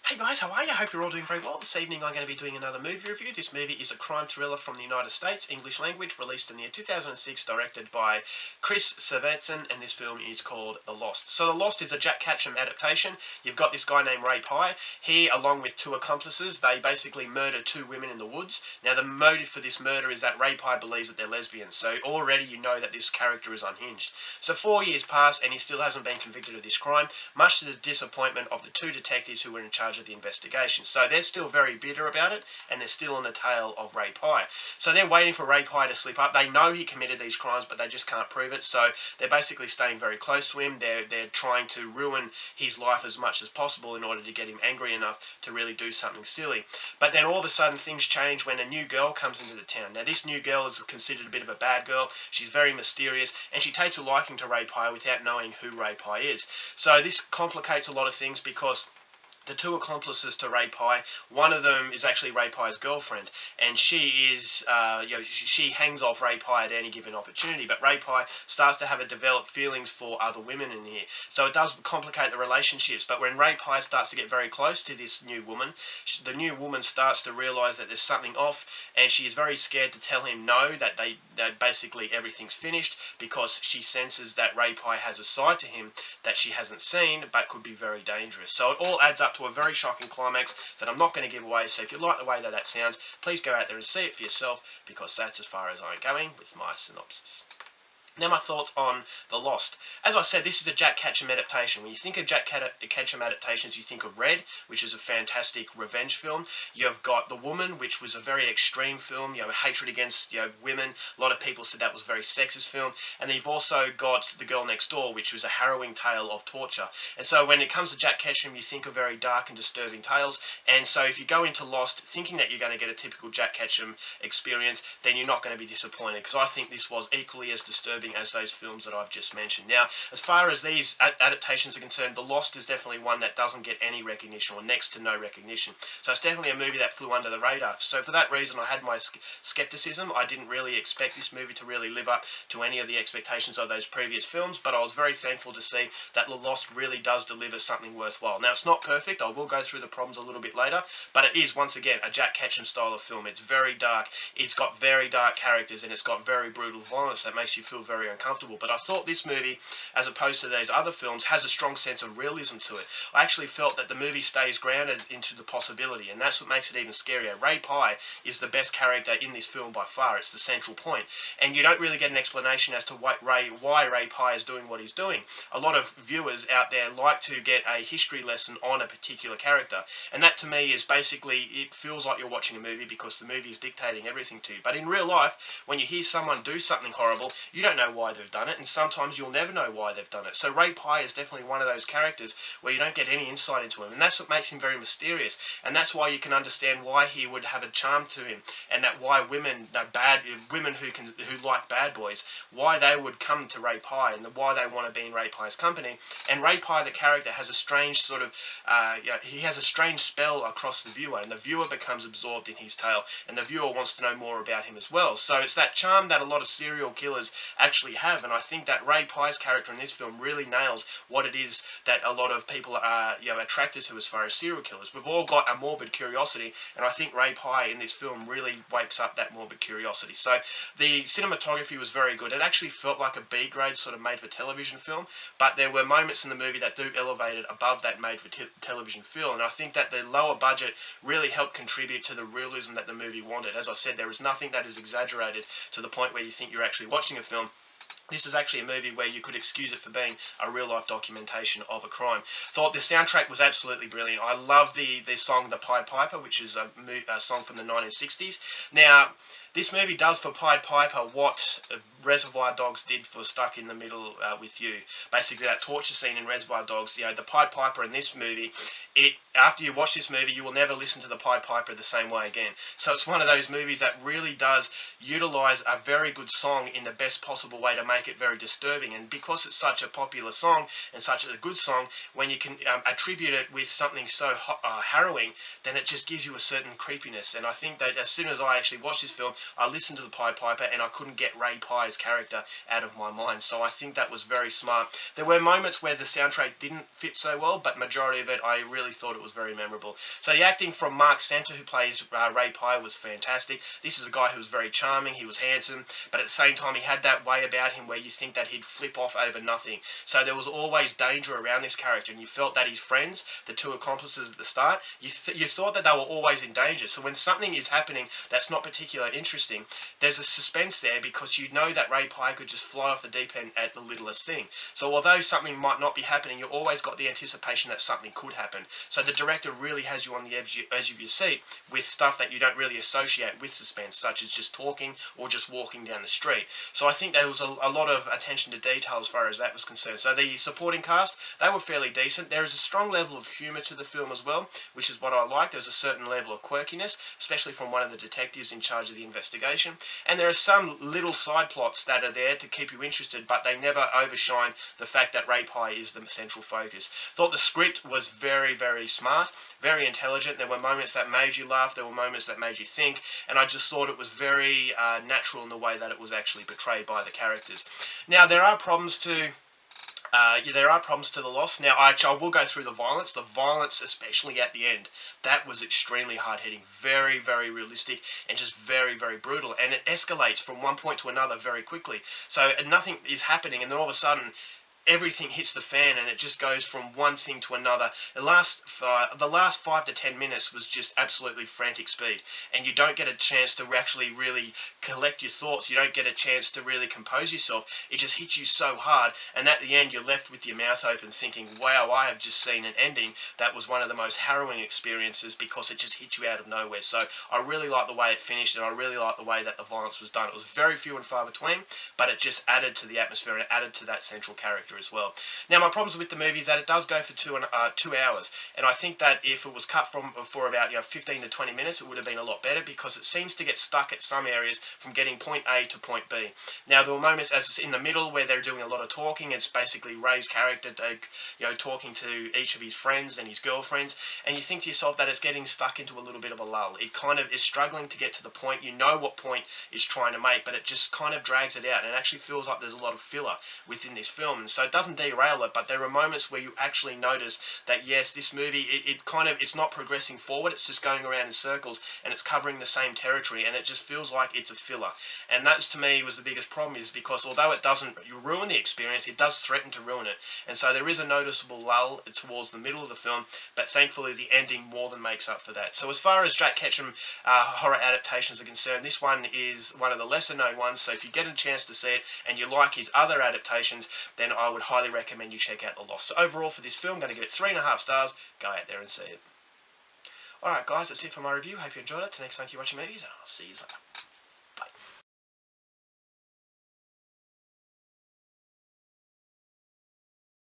Hey guys, how are you? I hope you're all doing very well. This evening I'm going to be doing another movie review. This movie is a crime thriller from the United States, English language, released in the year 2006, directed by Chris Savetson, and this film is called The Lost. So The Lost is a Jack Ketchum adaptation. You've got this guy named Ray Pye. He, along with two accomplices, they basically murder two women in the woods. Now the motive for this murder is that Ray Pye believes that they're lesbians, so already you know that this character is unhinged. So 4 years pass and he still hasn't been convicted of this crime, much to the disappointment of the two detectives who were in charge of the investigation. So they're still very bitter about it, and they're still on the tail of Ray Pye. So they're waiting for Ray Pye to slip up. They know he committed these crimes, but they just can't prove it. So they're basically staying very close to him. They're trying to ruin his life as much as possible in order to get him angry enough to really do something silly. But then all of a sudden things change when a new girl comes into the town. Now this new girl is considered a bit of a bad girl. She's very mysterious, and she takes a liking to Ray Pye without knowing who Ray Pye is. So this complicates a lot of things because the two accomplices to Ray Pye, one of them is actually Ray Pye's girlfriend, and she is, she hangs off Ray Pye at any given opportunity. But Ray Pye starts to have a developed feelings for other women in here, so it does complicate the relationships. But when Ray Pye starts to get very close to this new woman, the new woman starts to realise that there's something off, and she is very scared to tell him no, that basically everything's finished, because she senses that Ray Pye has a side to him that she hasn't seen, but could be very dangerous. So it all adds up to a very shocking climax that I'm not going to give away. So if you like the way that sounds, please go out there and see it for yourself, because that's as far as I'm going with my synopsis. Now my thoughts on The Lost. As I said, this is a Jack Ketchum adaptation. When you think of Jack Ketchum adaptations, you think of Red, which is a fantastic revenge film. You've got The Woman, which was a very extreme film, hatred against women. A lot of people said that was a very sexist film. And then you've also got The Girl Next Door, which was a harrowing tale of torture. And so when it comes to Jack Ketchum, you think of very dark and disturbing tales. And so if you go into Lost thinking that you're going to get a typical Jack Ketchum experience, then you're not going to be disappointed, because I think this was equally as disturbing as those films that I've just mentioned. Now, as far as these adaptations are concerned, The Lost is definitely one that doesn't get any recognition, or next to no recognition. So it's definitely a movie that flew under the radar. So for that reason, I had my skepticism. I didn't really expect this movie to really live up to any of the expectations of those previous films, but I was very thankful to see that The Lost really does deliver something worthwhile. Now, it's not perfect. I will go through the problems a little bit later, but it is, once again, a Jack Ketchum style of film. It's very dark. It's got very dark characters, and it's got very brutal violence that makes you feel very uncomfortable. But I thought this movie, as opposed to those other films, has a strong sense of realism to it. I actually felt that the movie stays grounded into the possibility, and that's what makes it even scarier. Ray Pye is the best character in this film by far. It's the central point, and you don't really get an explanation as to why Ray Pye is doing what he's doing. A lot of viewers out there like to get a history lesson on a particular character, and that to me is basically, it feels like you're watching a movie because the movie is dictating everything to you. But in real life, when you hear someone do something horrible, you don't know why they've done it, and sometimes you'll never know why they've done it. So Ray Pye is definitely one of those characters where you don't get any insight into him, and that's what makes him very mysterious, and that's why you can understand why he would have a charm to him, and that why women who like bad boys, why they would come to Ray Pye, and why they want to be in Ray Pye's company. And Ray Pye, the character, has a strange sort of he has a strange spell across the viewer, and the viewer becomes absorbed in his tale, and the viewer wants to know more about him as well. So it's that charm that a lot of serial killers actually have, and I think that Ray Pye's character in this film really nails what it is that a lot of people are attracted to as far as serial killers. We've all got a morbid curiosity, and I think Ray Pye in this film really wakes up that morbid curiosity. So the cinematography was very good. It actually felt like a B-grade sort of made-for-television film, but there were moments in the movie that do elevate it above that made-for-television feel, and I think that the lower budget really helped contribute to the realism that the movie wanted. As I said, there is nothing that is exaggerated to the point where you think you're actually watching a film. This is actually a movie where you could excuse it for being a real-life documentation of a crime. Thought the soundtrack was absolutely brilliant. I love the song The Pied Piper, which is a song from the 1960s. Now, this movie does for Pied Piper what Reservoir Dogs did for Stuck in the Middle with You. Basically, that torture scene in Reservoir Dogs, the Pied Piper in this movie, after you watch this movie, you will never listen to the Pied Piper the same way again. So it's one of those movies that really does utilise a very good song in the best possible way to make it very disturbing. And because it's such a popular song and such a good song, when you can attribute it with something so harrowing, then it just gives you a certain creepiness. And I think that as soon as I actually watched this film, I listened to the Pied Piper and I couldn't get Ray Pye's character out of my mind. So I think that was very smart. There were moments where the soundtrack didn't fit so well, but majority of it, I really thought it was very memorable. So the acting from Mark Center, who plays Ray Pye, was fantastic. This is a guy who was very charming, he was handsome, but at the same time he had that way about him where you think that he'd flip off over nothing. So there was always danger around this character, and you felt that his friends, the two accomplices at the start, you thought that they were always in danger. So when something is happening that's not particularly interesting, there's a suspense there because you know that Ray Pye could just fly off the deep end at the littlest thing. So although something might not be happening, you always got the anticipation that something could happen. So the director really has you on the edge of your seat with stuff that you don't really associate with suspense, such as just talking or just walking down the street. So I think there was a lot of attention to detail as far as that was concerned. So the supporting cast, they were fairly decent. There is a strong level of humour to the film as well, which is what I like. There's a certain level of quirkiness, especially from one of the detectives in charge of the investigation. And there are some little side plots that are there to keep you interested, but they never overshine the fact that Ray Pye is the central focus. Thought the script was very, very smart, very intelligent. There were moments that made you laugh, there were moments that made you think, and I just thought it was very natural in the way that it was actually portrayed by the characters. Now, there are problems to the loss. Now, I will go through the violence. The violence, especially at the end, that was extremely hard-hitting, very, very realistic, and just very, very brutal. And it escalates from one point to another very quickly. So nothing is happening, and then all of a sudden, everything hits the fan and it just goes from one thing to another. The last 5 to 10 minutes was just absolutely frantic speed, and you don't get a chance to actually really collect your thoughts. You don't get a chance to really compose yourself. It just hits you so hard, and at the end you're left with your mouth open thinking, wow, I have just seen an ending that was one of the most harrowing experiences because it just hit you out of nowhere. So I really like the way it finished, and I really like the way that the violence was done. It was very few and far between, but it just added to the atmosphere and it added to that central character as well. Now, my problems with the movie is that it does go for 2 hours, and I think that if it was cut for about 15 to 20 minutes, it would have been a lot better because it seems to get stuck at some areas from getting point A to point B. Now, there were moments as in the middle where they're doing a lot of talking. It's basically Ray's character, talking to each of his friends and his girlfriends, and you think to yourself that it's getting stuck into a little bit of a lull. It kind of is struggling to get to the point. You know what point it's trying to make, but it just kind of drags it out, and it actually feels like there's a lot of filler within this film, and so it doesn't derail it, but there are moments where you actually notice that yes, this movie, it's not progressing forward, it's just going around in circles and it's covering the same territory, and it just feels like it's a filler. And that's, to me, was the biggest problem, is because although it doesn't ruin the experience, it does threaten to ruin it. And so there is a noticeable lull towards the middle of the film, but thankfully the ending more than makes up for that. So as far as Jack Ketchum horror adaptations are concerned, this one is one of the lesser known ones, so if you get a chance to see it and you like his other adaptations, then I would highly recommend you check out The Lost. So overall for this film, I'm going to give it 3.5 stars. Go out there and see it. Alright guys, that's it for my review. Hope you enjoyed it. Till next time, keep watching movies, and I'll see you later.